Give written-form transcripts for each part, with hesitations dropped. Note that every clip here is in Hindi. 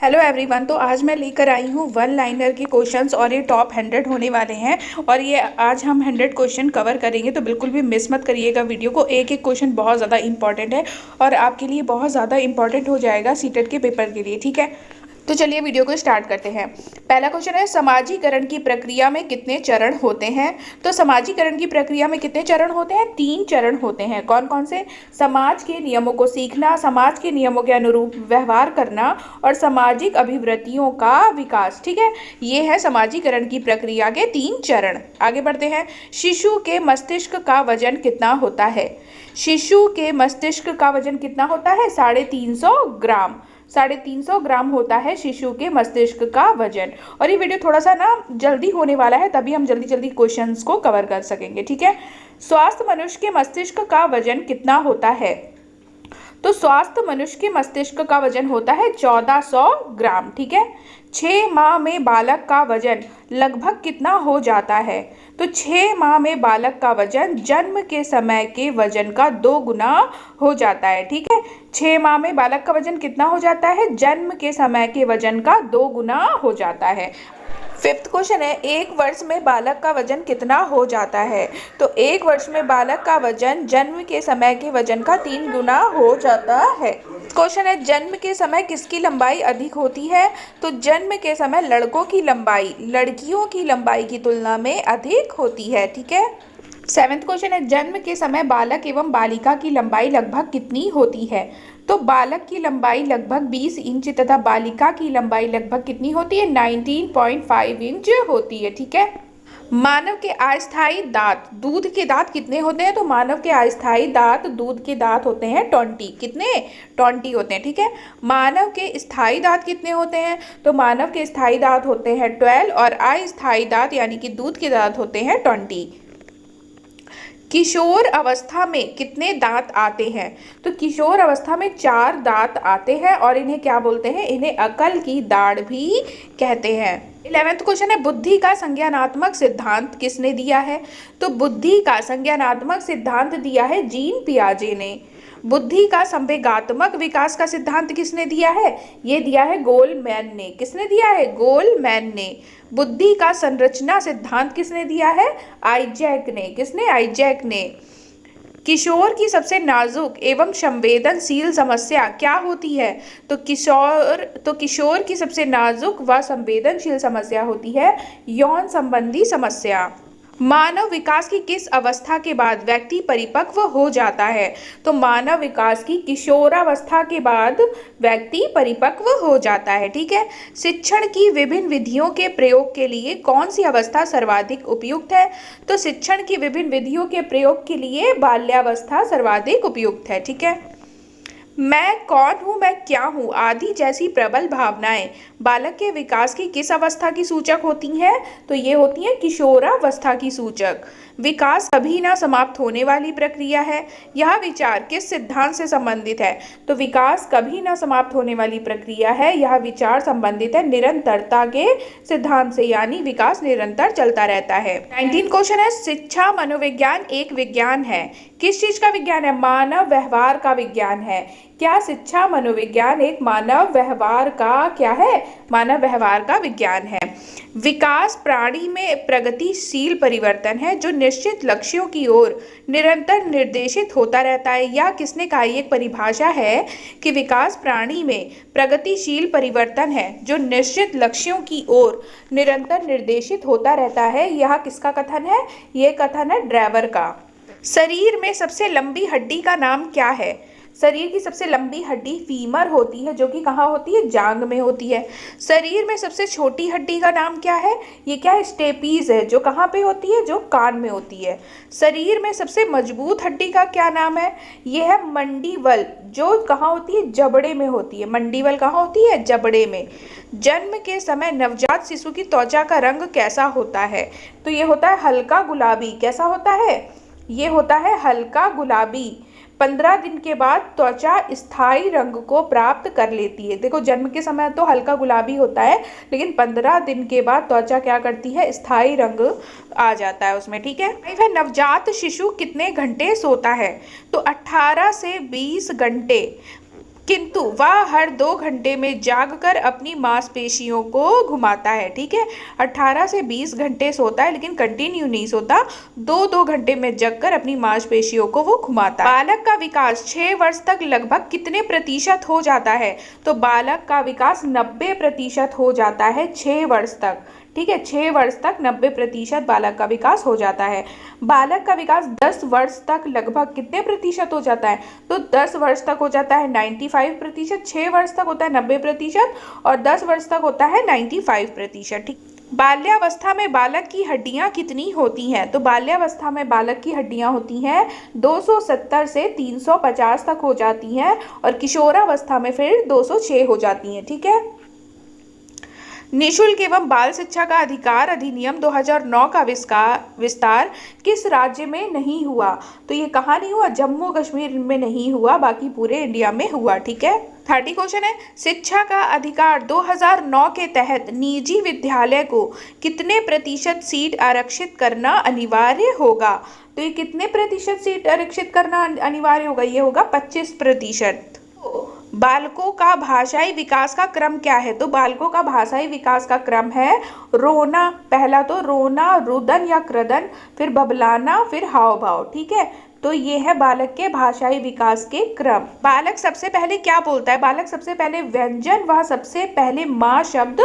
Hello everyone. तो आज मैं लेकर आई हूँ वन लाइनर के क्वेश्चंस और ये टॉप 100 होने वाले हैं और ये आज हम 100 क्वेश्चन कवर करेंगे। तो बिल्कुल भी मिस मत करिएगा वीडियो को। एक एक क्वेश्चन बहुत ज़्यादा इंपॉर्टेंट है और आपके लिए बहुत ज़्यादा इंपॉर्टेंट हो जाएगा सीटेट के पेपर के लिए। ठीक है, तो चलिए वीडियो को स्टार्ट करते हैं। पहला क्वेश्चन है, समाजीकरण की प्रक्रिया में कितने चरण होते हैं? तो समाजीकरण की प्रक्रिया में कितने चरण होते हैं? 3 चरण होते हैं। कौन कौन से? समाज के नियमों को सीखना, समाज के नियमों के अनुरूप व्यवहार करना और सामाजिक अभिवृत्तियों का विकास। ठीक है, ये है समाजीकरण की प्रक्रिया के 3 चरण। आगे बढ़ते हैं। शिशु के मस्तिष्क का वजन कितना होता है? शिशु के मस्तिष्क का वजन कितना होता है? 350 ग्राम। 350 ग्राम होता है शिशु के मस्तिष्क का वजन। और ये वीडियो थोड़ा सा ना जल्दी होने वाला है, तभी हम जल्दी जल्दी क्वेश्चंस को कवर कर सकेंगे। ठीक है, स्वस्थ मनुष्य के मस्तिष्क का वजन कितना होता है? तो स्वस्थ मनुष्य के मस्तिष्क का वजन होता है 1400 ग्राम। ठीक है, 6 माह में बालक का वजन लगभग कितना हो जाता है? तो 6 माह में बालक का वजन जन्म के समय के वजन का 2 गुना हो जाता है। ठीक है, 6 माह में बालक का वजन कितना हो जाता है? जन्म के समय के वजन का 2 गुना हो जाता है। 5th क्वेश्चन है, 1 वर्ष में बालक का वजन कितना हो जाता है? तो 1 वर्ष में बालक का वजन जन्म के समय के वजन का 3 गुना हो जाता है। क्वेश्चन है, जन्म के समय किसकी लंबाई अधिक होती है? तो जन्म के समय लड़कों की लंबाई लड़कियों की लंबाई की तुलना में अधिक होती है। ठीक है। 7th क्वेश्चन है, जन्म के समय बालक एवं बालिका की लंबाई लगभग कितनी होती है? तो बालक की लंबाई लगभग 20 इंच तथा बालिका की लंबाई लगभग कितनी होती है? 19.5 इंच होती है। ठीक है। मानव के अस्थायी दांत, दूध के दांत कितने होते हैं? तो मानव के अस्थायी दांत, दूध के दांत होते हैं 20। कितने? 20 होते हैं। ठीक है। मानव के स्थायी दांत कितने होते हैं? तो मानव के स्थायी दांत होते हैं 12 और अस्थायी दांत यानी कि दूध के दांत होते हैं 20। किशोर अवस्था में कितने दांत आते हैं? तो किशोर अवस्था में 4 दांत आते हैं और इन्हें क्या बोलते हैं? इन्हें अकल की दाढ़ भी कहते हैं। 11th क्वेश्चन है, बुद्धि का संज्ञानात्मक सिद्धांत किसने दिया है? तो बुद्धि का संज्ञानात्मक सिद्धांत दिया है जीन पियाजे ने। बुद्धि का संवेगात्मक विकास का सिद्धांत किसने दिया है? ये दिया है गोलमैन ने। किसने दिया है? गोलमैन ने। बुद्धि का संरचना सिद्धांत किसने दिया है? आइजैक ने। किसने? आइजैक ने। किशोर की सबसे नाजुक एवं संवेदनशील समस्या क्या होती है? तो किशोर की सबसे नाजुक व संवेदनशील समस्या होती है यौन संबंधी समस्या। मानव विकास की किस अवस्था के बाद व्यक्ति परिपक्व हो जाता है? तो मानव विकास की किशोरावस्था के बाद व्यक्ति परिपक्व हो जाता है। ठीक है। शिक्षण की विभिन्न विधियों के प्रयोग के लिए कौन सी अवस्था सर्वाधिक उपयुक्त है? तो शिक्षण की विभिन्न विधियों के प्रयोग के लिए बाल्यावस्था सर्वाधिक उपयुक्त है। ठीक है। मैं कौन हूँ, मैं क्या हूँ आदि जैसी प्रबल भावनाएं बालक के विकास की किस अवस्था की सूचक होती हैं? तो ये होती हैं किशोरावस्था की सूचक। विकास कभी ना समाप्त होने वाली प्रक्रिया है। यह विचार किस सिद्धांत से संबंधित है? तो विकास कभी ना समाप्त होने वाली प्रक्रिया है। यह विचार संबंधित है निरंतरता के सिद्धांत से, यानी विकास निरंतर चलता रहता है। 19 क्वेश्चन है, शिक्षा मनोविज्ञान एक विज्ञान है। किस चीज का विज्ञान है? मानव व्यवहार का विज्ञान है। क्या शिक्षा मनोविज्ञान एक मानव व्यवहार का क्या है? मानव व्यवहार का विज्ञान है। विकास प्राणी में प्रगतिशील परिवर्तन है जो निश्चित लक्ष्यों की ओर निरंतर निर्देशित होता रहता है। या किसने कहा? एक परिभाषा है कि विकास प्राणी में प्रगतिशील परिवर्तन है जो निश्चित लक्ष्यों की ओर निरंतर निर्देशित होता रहता है। यह किसका कथन है? ये कथन है ड्राइवर का। शरीर में सबसे लंबी हड्डी का नाम क्या है? शरीर की सबसे लंबी हड्डी फीमर होती है, जो कि कहाँ होती है? जांग में होती है। शरीर में सबसे छोटी हड्डी का नाम क्या है? ये क्या है? स्टेपीज है, जो कहाँ पे होती है? जो कान में होती है। शरीर में सबसे मजबूत हड्डी का क्या नाम है? ये है मंडीबल, जो कहाँ होती है? जबड़े में होती है। मंडीबल कहाँ होती है? जबड़े में। जन्म के समय नवजात शिशु की त्वचा का रंग कैसा होता है? तो ये होता है हल्का गुलाबी। कैसा होता है? ये होता है हल्का गुलाबी। 15 दिन के बाद त्वचा स्थायी रंग को प्राप्त कर लेती है। देखो, जन्म के समय तो हल्का गुलाबी होता है, लेकिन 15 दिन के बाद त्वचा क्या करती है? स्थायी रंग आ जाता है उसमें। ठीक है। वह नवजात शिशु कितने घंटे सोता है? तो 18 से 20 घंटे किंतु वह हर 2 घंटे में जागकर अपनी मांसपेशियों को घुमाता है। ठीक है, 18 से 20 घंटे सोता है लेकिन कंटिन्यू नहीं सोता, 2-2 घंटे में जगकर अपनी मांसपेशियों को वो घुमाता है। बालक का विकास 6 वर्ष तक लगभग कितने प्रतिशत हो जाता है? तो बालक का विकास 90% हो जाता है 6 वर्ष तक। ठीक है, 6 वर्ष तक 90% बालक का विकास हो जाता है। बालक का विकास 10 वर्ष तक लगभग कितने प्रतिशत हो जाता है? तो 10 वर्ष तक हो जाता है 95%, 6 वर्ष तक होता है 90% और 10 वर्ष तक होता है 95%। ठीक, बाल्यावस्था में बालक की हड्डियां कितनी होती हैं? तो बाल्यावस्था में बालक की हड्डियां होती हैं 270 से 350 तक हो जाती हैं और किशोरावस्था में फिर 206 हो जाती हैं। ठीक है, निःशुल्क एवं बाल शिक्षा का अधिकार अधिनियम 2009 का विस्तार किस राज्य में नहीं हुआ? तो ये कहाँ नहीं हुआ? जम्मू कश्मीर में नहीं हुआ, बाकी पूरे इंडिया में हुआ। ठीक है, 30 क्वेश्चन है, शिक्षा का अधिकार 2009 के तहत निजी विद्यालय को कितने प्रतिशत सीट आरक्षित करना अनिवार्य होगा? तो ये कितने प्रतिशत सीट आरक्षित करना अनिवार्य होगा? ये होगा 25%। बालकों का भाषाई विकास का क्रम क्या है? तो बालकों का भाषाई विकास का क्रम है रोना, पहला तो रोना, रुदन या क्रदन, फिर बबलाना, फिर हाव भाव। ठीक है, तो ये है बालक के भाषाई विकास के क्रम। बालक सबसे पहले क्या बोलता है? बालक सबसे पहले व्यंजन व सबसे पहले माँ शब्द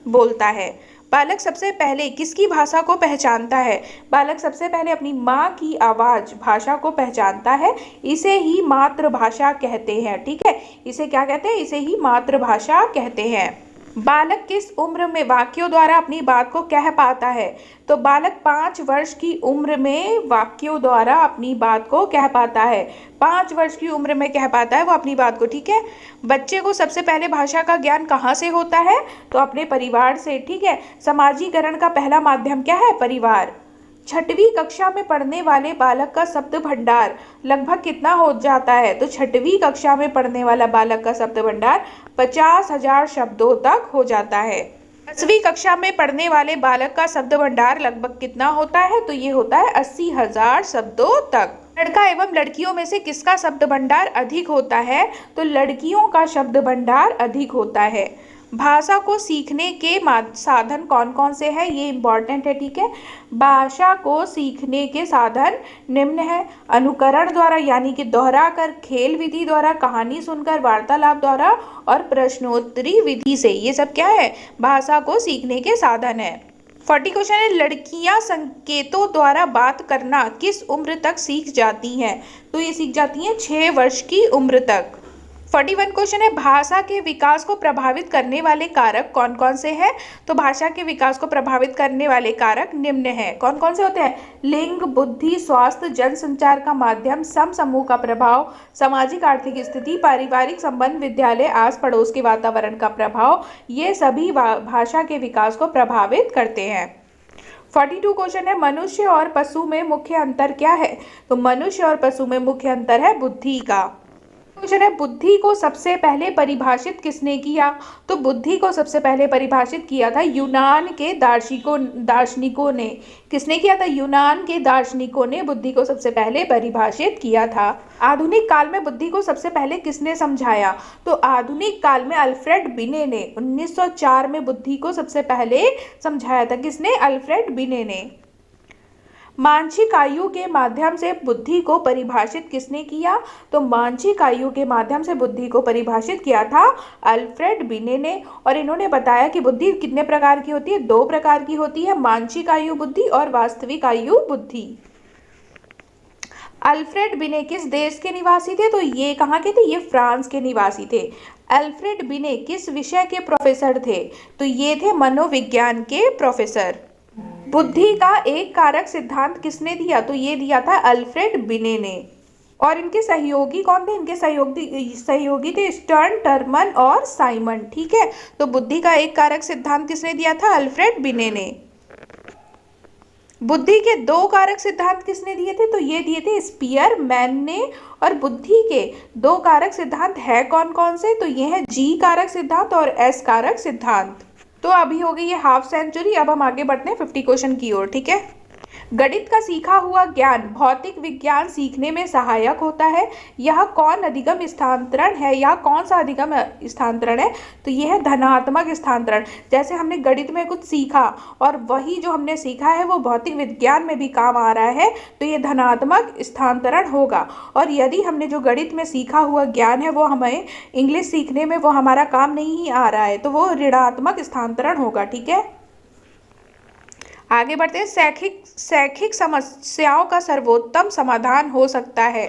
बोलता है। बालक सबसे पहले किसकी भाषा को पहचानता है? बालक सबसे पहले अपनी माँ की आवाज भाषा को पहचानता है, इसे ही मातृभाषा कहते हैं। ठीक है, इसे क्या कहते हैं? इसे ही मातृभाषा कहते हैं। बालक किस उम्र में वाक्यों द्वारा अपनी बात को कह पाता है? तो बालक 5 वर्ष की उम्र में वाक्यों द्वारा अपनी बात को कह पाता है। 5 वर्ष की उम्र में कह पाता है वो अपनी बात को। ठीक है, बच्चे को सबसे पहले भाषा का ज्ञान कहाँ से होता है? तो अपने परिवार से। ठीक है, समाजीकरण का पहला माध्यम क्या है? परिवार। 6वीं कक्षा में पढ़ने वाले बालक का शब्द भंडार लगभग कितना हो जाता है? तो 6वीं कक्षा में पढ़ने वाला बालक का शब्द भंडार 50,000 शब्दों तक हो जाता है। 10वीं कक्षा में पढ़ने वाले बालक का शब्द भंडार लगभग कितना होता है? तो ये होता है 80,000 शब्दों तक। लड़का एवं लड़कियों में से किसका शब्द भंडार अधिक होता है? तो लड़कियों का शब्द भंडार अधिक होता है। भाषा को सीखने के साधन कौन कौन से हैं? ये इम्पॉर्टेंट है। ठीक है, भाषा को सीखने के साधन निम्न है। अनुकरण द्वारा यानी कि दोहरा कर, खेल विधि द्वारा, कहानी सुनकर, वार्तालाप द्वारा और प्रश्नोत्तरी विधि से। ये सब क्या है? भाषा को सीखने के साधन है। 40 क्वेश्चन है, लड़कियां संकेतों द्वारा बात करना किस उम्र तक सीख जाती हैं? तो ये सीख जाती हैं 6 वर्ष की उम्र तक। 41 क्वेश्चन है, भाषा के विकास को प्रभावित करने वाले कारक कौन कौन से हैं? तो भाषा के विकास को प्रभावित करने वाले कारक निम्न हैं। कौन कौन से होते हैं? लिंग, बुद्धि, स्वास्थ्य, जनसंचार का माध्यम, सम समूह का प्रभाव, सामाजिक आर्थिक स्थिति, पारिवारिक संबंध, विद्यालय, आस पड़ोस के वातावरण का प्रभाव, ये सभी भाषा के विकास को प्रभावित करते हैं। 42 क्वेश्चन है, मनुष्य और पशु में मुख्य अंतर क्या है? तो मनुष्य और पशु में मुख्य अंतर है बुद्धि का। क्वेश्चन है, बुद्धि को सबसे पहले परिभाषित किसने किया? तो बुद्धि को सबसे पहले परिभाषित किया था यूनान के दार्शनिकों ने। किसने किया था? यूनान के दार्शनिकों ने बुद्धि को सबसे पहले परिभाषित किया था। आधुनिक काल में बुद्धि को सबसे पहले किसने समझाया? तो आधुनिक काल में अल्फ्रेड बिने ने 1904 में बुद्धि को सबसे पहले समझाया था। किसने? अल्फ्रेड बिने ने। मानसिक आयु के माध्यम से बुद्धि को परिभाषित किसने किया? तो मानसिक आयु के माध्यम से बुद्धि को परिभाषित किया था अल्फ्रेड बिने ने। और इन्होंने बताया कि बुद्धि कितने प्रकार की होती है? 2 प्रकार की होती है, मानसिक आयु बुद्धि और वास्तविक आयु बुद्धि। अल्फ्रेड बिने किस देश के निवासी थे? तो ये कहाँ के थे? ये फ्रांस के निवासी थे। अल्फ्रेड बिने किस विषय के प्रोफेसर थे? तो ये थे मनोविज्ञान के प्रोफेसर। बुद्धि का एक कारक सिद्धांत किसने दिया? तो ये दिया था अल्फ्रेड बिने ने। और इनके सहयोगी कौन थे? इनके सहयोगी थे स्टर्न, टर्मन और साइमन। ठीक है, तो बुद्धि का एक कारक सिद्धांत किसने दिया था? अल्फ्रेड बिने ने। बुद्धि के 2 कारक सिद्धांत किसने दिए थे? तो ये दिए थे स्पीयरमैन ने। और बुद्धि के 2 कारक सिद्धांत है कौन कौन से? तो ये है जी कारक सिद्धांत और एस कारक सिद्धांत। तो अभी हो गई ये हाफ सेंचुरी। अब हम आगे बढ़ते हैं 50 क्वेश्चन की ओर। ठीक है, गणित का सीखा हुआ ज्ञान भौतिक विज्ञान सीखने में सहायक होता है। यह कौन अधिगम स्थानांतरण है, यह कौन सा अधिगम स्थानांतरण है, तो यह है धनात्मक स्थानांतरण। जैसे हमने गणित में कुछ सीखा और वही जो हमने सीखा है वो भौतिक विज्ञान में भी काम आ रहा है, तो ये धनात्मक स्थानांतरण होगा। और यदि हमने जो गणित में सीखा हुआ ज्ञान है वो हमें इंग्लिश सीखने में वो हमारा काम नहीं आ रहा है, तो वो ऋणात्मक स्थानांतरण होगा। ठीक है, आगे बढ़ते हैं। शैक्षिक समस्याओं का सर्वोत्तम समाधान हो सकता है।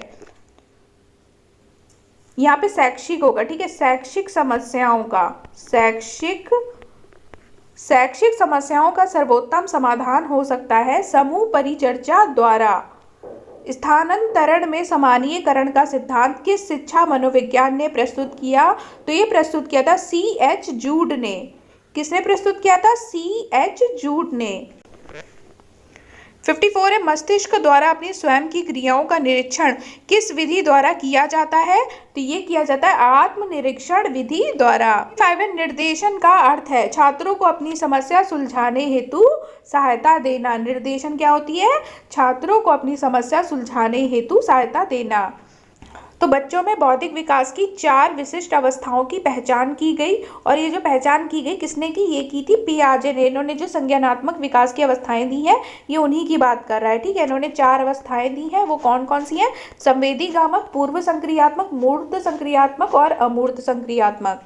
यहाँ पे शैक्षिक होगा। ठीक है, शैक्षिक समस्याओं का सर्वोत्तम समाधान हो सकता है समूह परिचर्चा द्वारा। स्थानांतरण में समानीकरण का सिद्धांत किस शिक्षा मनोविज्ञान ने प्रस्तुत किया, तो ये प्रस्तुत किया था C.H. जूड ने। किसने प्रस्तुत किया था? C.H. जूड ने। 54 है, मस्तिष्क द्वारा अपनी स्वयं की क्रियाओं का निरीक्षण किस विधि द्वारा किया जाता है, तो ये किया जाता है आत्मनिरीक्षण विधि द्वारा। 5 है, निर्देशन का अर्थ है छात्रों को अपनी समस्या सुलझाने हेतु सहायता देना। निर्देशन क्या होती है? छात्रों को अपनी समस्या सुलझाने हेतु सहायता देना। तो बच्चों में बौद्धिक विकास की 4 विशिष्ट अवस्थाओं की पहचान की गई, और ये जो पहचान की गई किसने की? ये की थी पियाजे ने। इन्होंने जो संज्ञानात्मक विकास की अवस्थाएं दी हैं ये उन्हीं की बात कर रहा है। ठीक है, इन्होंने 4 अवस्थाएं दी हैं, वो कौन कौन सी हैं? संवेदीगामक, पूर्व संक्रियात्मक, मूर्त संक्रियात्मक और अमूर्त संक्रियात्मक।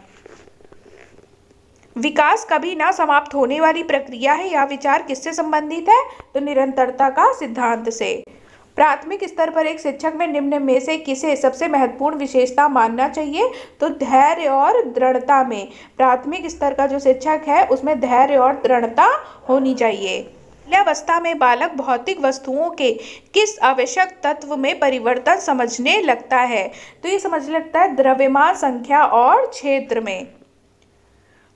विकास कभी ना समाप्त होने वाली प्रक्रिया है। यह विचार किससे संबंधित है? तो निरंतरता का सिद्धांत से। प्राथमिक स्तर पर एक शिक्षक में निम्न में से किसे सबसे महत्वपूर्ण विशेषता मानना चाहिए? तो धैर्य और दृढ़ता में। प्राथमिक स्तर का जो शिक्षक है उसमें धैर्य और दृढ़ता होनी चाहिए। बाल्यावस्था में बालक भौतिक वस्तुओं के किस आवश्यक तत्व में परिवर्तन समझने लगता है? तो ये समझने लगता है द्रव्यमान, संख्या और क्षेत्र में।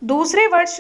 दूसरे वर्ष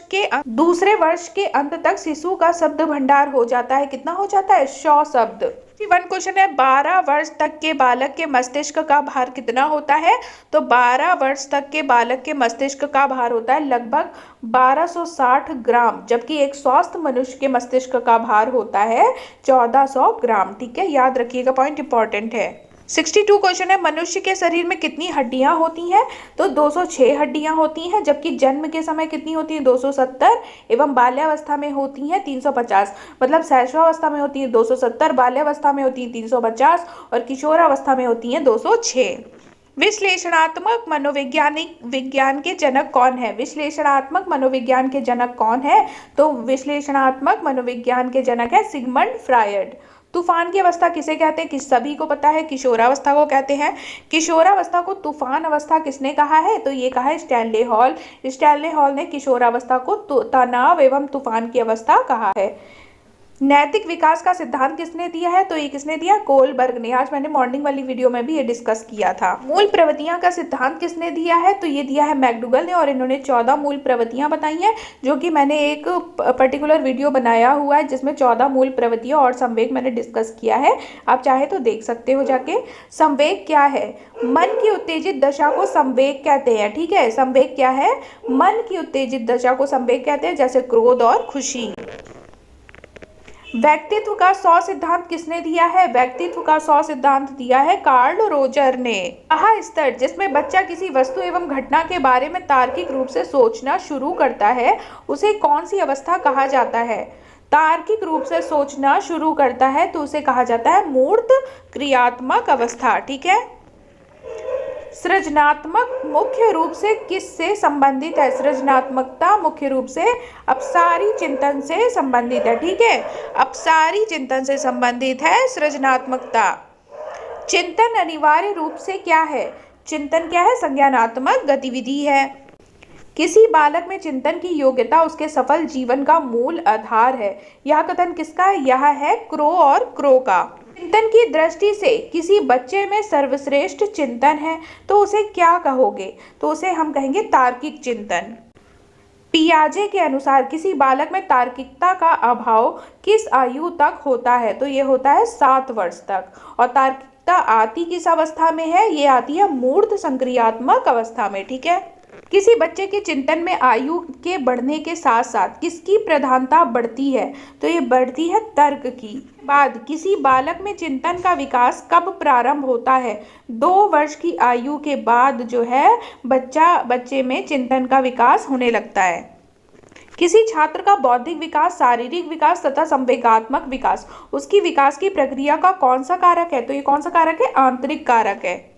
के अंत तक शिशु का शब्द भंडार हो जाता है। कितना हो जाता है? 100 शब्द। 1 क्वेश्चन है, 12 वर्ष तक के बालक के मस्तिष्क का भार कितना होता है? तो 12 वर्ष तक के बालक के मस्तिष्क का भार होता है लगभग 1260 ग्राम, जबकि एक स्वस्थ मनुष्य के मस्तिष्क का भार होता है 1400 ग्राम। ठीक है, याद रखिएगा, पॉइंट इंपॉर्टेंट है। 62 क्वेश्चन है, मनुष्य के शरीर में कितनी हड्डियां होती हैं? तो 206 हड्डियां होती हैं, जबकि जन्म के समय कितनी होती हैं? 270, एवं बाल्यावस्था में होती हैं 350। मतलब शैशवावस्था में होती है 270, बाल्यावस्था में होती है 350 और किशोरावस्था में होती हैं 206। विश्लेषणात्मक विज्ञान के जनक कौन है? विश्लेषणात्मक मनोविज्ञान के जनक कौन है? तो विश्लेषणात्मक मनोविज्ञान के जनक है सिगमंड फ्रायड। तूफान की अवस्था किसे कहते हैं? सभी को पता है, किशोरावस्था को कहते हैं। किशोरावस्था को तूफान अवस्था किसने कहा है? तो ये कहा है स्टैनले हॉल। स्टैनले हॉल ने किशोरावस्था को तनाव एवं तूफान की अवस्था कहा है। नैतिक विकास का सिद्धांत किसने दिया है? तो ये किसने दिया? कोलबर्ग ने। आज मैंने मॉर्निंग वाली वीडियो में भी ये डिस्कस किया था। मूल प्रवृत्तियां का सिद्धांत किसने दिया है? तो ये दिया है मैकडूगल ने, और इन्होंने 14 मूल प्रवृत्तियां बताई हैं, जो कि मैंने एक पर्टिकुलर वीडियो बनाया हुआ है जिसमें 14 मूल प्रवृत्तियां और संवेग मैंने डिस्कस किया है। आप चाहे तो देख सकते हो जाके। संवेग क्या है? मन की उत्तेजित दशा को संवेग कहते हैं। ठीक है, संवेग क्या है? मन की उत्तेजित दशा को संवेग कहते हैं, जैसे क्रोध और खुशी। व्यक्तित्व का 100 सिद्धांत किसने दिया है? व्यक्तित्व का 100 सिद्धांत दिया है कार्ल रोजर ने। कहा स्तर जिसमें बच्चा किसी वस्तु एवं घटना के बारे में तार्किक रूप से सोचना शुरू करता है, उसे कौन सी अवस्था कहा जाता है? तार्किक रूप से सोचना शुरू करता है तो उसे कहा जाता है मूर्त क्रियात्मक अवस्था। ठीक है। सृजनात्मक मुख्य रूप से किससे संबंधित है? सृजनात्मकता मुख्य रूप से अपसारी चिंतन से संबंधित है। ठीक है, अपसारी चिंतन से संबंधित है सृजनात्मकता। चिंतन अनिवार्य रूप से क्या है? चिंतन क्या है? संज्ञानात्मक गतिविधि है। किसी बालक में चिंतन की योग्यता उसके सफल जीवन का मूल आधार है। यह कथन किसका है? यह है क्रो और क्रो का। चिंतन की दृष्टि से किसी बच्चे में सर्वश्रेष्ठ चिंतन है तो उसे क्या कहोगे? तो उसे हम कहेंगे तार्किक चिंतन। पियाजे के अनुसार किसी बालक में तार्किकता का अभाव किस आयु तक होता है? तो ये होता है 7 वर्ष तक। और तार्किकता आती किस अवस्था में है? ये आती है मूर्त संक्रियात्मक अवस्था में। ठीक है। किसी बच्चे के चिंतन में आयु के बढ़ने के साथ साथ किसकी प्रधानता बढ़ती है? तो ये बढ़ती है तर्क की। बाद किसी बालक में चिंतन का विकास कब प्रारंभ होता है? 2 वर्ष की आयु के बाद जो है बच्चे में चिंतन का विकास होने लगता है। किसी छात्र का बौद्धिक विकास, शारीरिक विकास तथा संवेगात्मक विकास, उसकी विकास की प्रक्रिया का कौन सा कारक है? तो ये कौन सा कारक है? आंतरिक कारक है।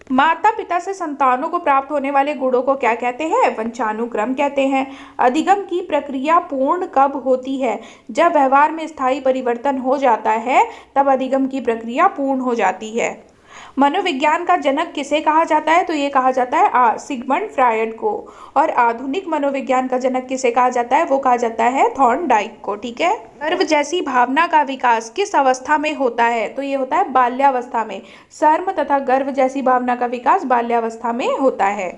माता पिता से संतानों को प्राप्त होने वाले गुणों को क्या कहते हैं? वंशानुक्रम कहते हैं। अधिगम की प्रक्रिया पूर्ण कब होती है? जब व्यवहार में स्थायी परिवर्तन हो जाता है तब अधिगम की प्रक्रिया पूर्ण हो जाती है। मनोविज्ञान का जनक किसे कहा जाता है? तो ये कहा जाता है सिगमंड फ्रायड को। और आधुनिक मनोविज्ञान का जनक किसे कहा जाता है? वो कहा जाता है थॉर्नडाइक को। ठीक है। गर्व जैसी भावना का विकास किस अवस्था में होता है? तो ये होता है बाल्यावस्था में। शर्म तथा गर्व जैसी भावना का विकास बाल्यावस्था में होता है।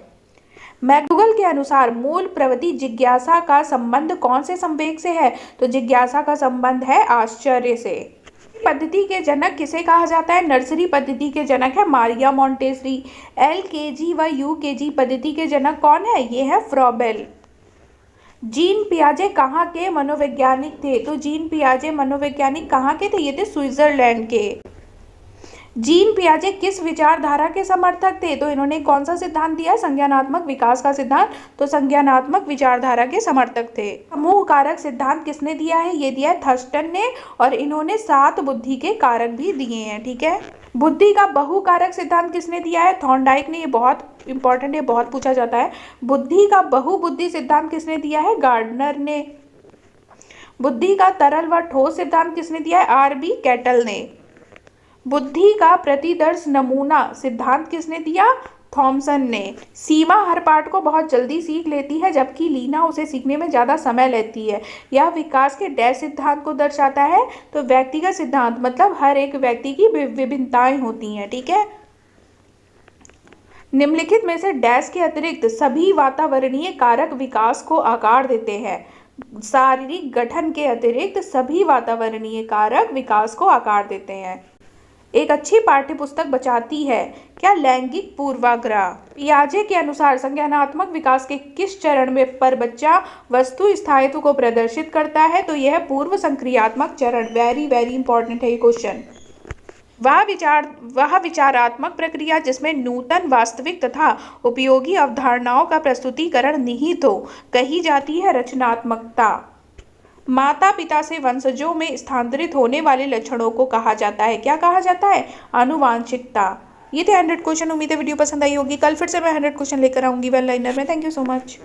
मैकगुगल के अनुसार मूल प्रवृत्ति जिज्ञासा का संबंध कौन से संवेग से है? तो जिज्ञासा का संबंध है आश्चर्य से। पद्धति के जनक किसे कहा जाता है? नर्सरी पद्धति के जनक है मारिया मॉन्टेसरी। LKG व UKG पद्धति के जनक कौन है? ये है फ्रॉबेल। जीन पियाजे कहाँ के मनोवैज्ञानिक थे? तो जीन पियाजे मनोवैज्ञानिक कहाँ के थे? ये थे स्विट्जरलैंड के। जीन पियाजे किस विचारधारा के समर्थक थे? तो इन्होंने कौन सा सिद्धांत दिया? संज्ञानात्मक विकास का सिद्धांत। तो संज्ञानात्मक विचारधारा के समर्थक थे। समूह कारक सिद्धांत किसने दिया है? ये दिया है थर्स्टन ने। और इन्होंने 7 बुद्धि के कारक भी दिए हैं। ठीक है। बुद्धि का बहुकारक सिद्धांत किसने दिया है? थॉर्नडाइक ने। ये बहुत इंपॉर्टेंट है, बहुत पूछा जाता है। बुद्धि का बहुबुद्धि सिद्धांत किसने दिया है? गार्डनर ने। बुद्धि का तरल व ठोस सिद्धांत किसने दिया है? RB कैटल ने। बुद्धि का प्रतिदर्श नमूना सिद्धांत किसने दिया? थॉमसन ने। सीमा हर पाठ को बहुत जल्दी सीख लेती है जबकि लीना उसे सीखने में ज़्यादा समय लेती है। यह विकास के डैश सिद्धांत को दर्शाता है? तो व्यक्तिगत सिद्धांत, मतलब हर एक व्यक्ति की विभिन्नताएं होती हैं। ठीक है। निम्नलिखित में से डैश के अतिरिक्त सभी वातावरणीय कारक विकास को आकार देते हैं। शारीरिक गठन के अतिरिक्त सभी वातावरणीय कारक विकास को आकार देते हैं। एक अच्छी पाठ्यपुस्तक बचाती है क्या? लैंगिक पूर्वाग्रह। पियाजे के अनुसार संज्ञानात्मक विकास के किस चरण में पर बच्चा वस्तु स्थायित्व को प्रदर्शित करता है? तो यह पूर्व संक्रियात्मक चरण। वेरी वेरी इंपॉर्टेंट है ये क्वेश्चन। वह विचारात्मक प्रक्रिया जिसमें नूतन, वास्तविक तथा उपयोगी अवधारणाओं का प्रस्तुतिकरण निहित हो कही जाती है रचनात्मकता। माता पिता से वंशजों में स्थानांतरित होने वाले लक्षणों को कहा जाता है, क्या कहा जाता है? आनुवांशिकता। ये थे 100 क्वेश्चन। उम्मीद है वीडियो पसंद आई होगी। कल फिर से मैं 100 क्वेश्चन लेकर आऊंगी वन लाइनर में। Thank you so much.